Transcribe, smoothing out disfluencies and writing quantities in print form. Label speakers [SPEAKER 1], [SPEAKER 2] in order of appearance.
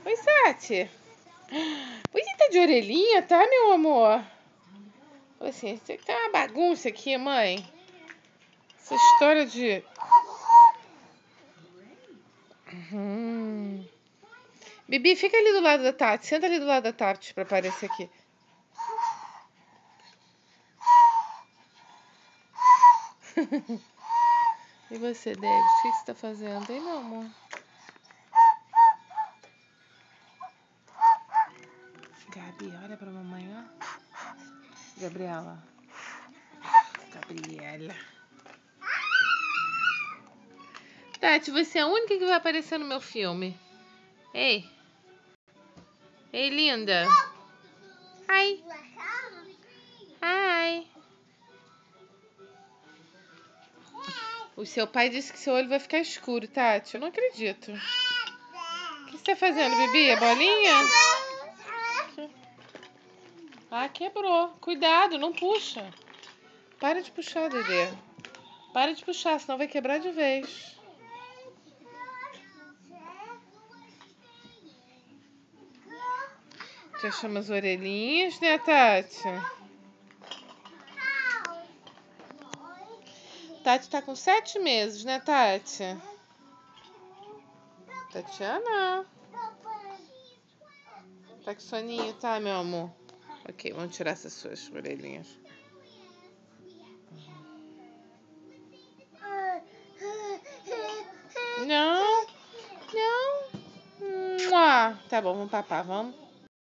[SPEAKER 1] Oi, Sati. Você tá de orelhinha, tá, meu amor? Assim, tem uma bagunça aqui, mãe. Essa história de... Bibi, fica ali do lado da Tati. Senta ali do lado da Tati pra aparecer aqui. E você, David? O que você tá fazendo, hein, meu amor? Gabi, olha pra mamãe, ó. Gabriela. Gabriela. Tati, você é a única que vai aparecer no meu filme. Ei. Ei, linda. Ai. Ai. O seu pai disse que seu olho vai ficar escuro, Tati. Eu não acredito. O que você tá fazendo, Bibi? A bolinha? Ah, quebrou. Cuidado, não puxa. Para de puxar, Dedê. Para de puxar, senão vai quebrar de vez. Já chama as orelhinhas, né, Tati? Tati tá com 7 meses, né, Tati? Tatiana. Tá com soninho, tá, meu amor? Ok, vamos tirar essas suas orelhinhas. Não. Não. Tá bom, vamos papar, vamos.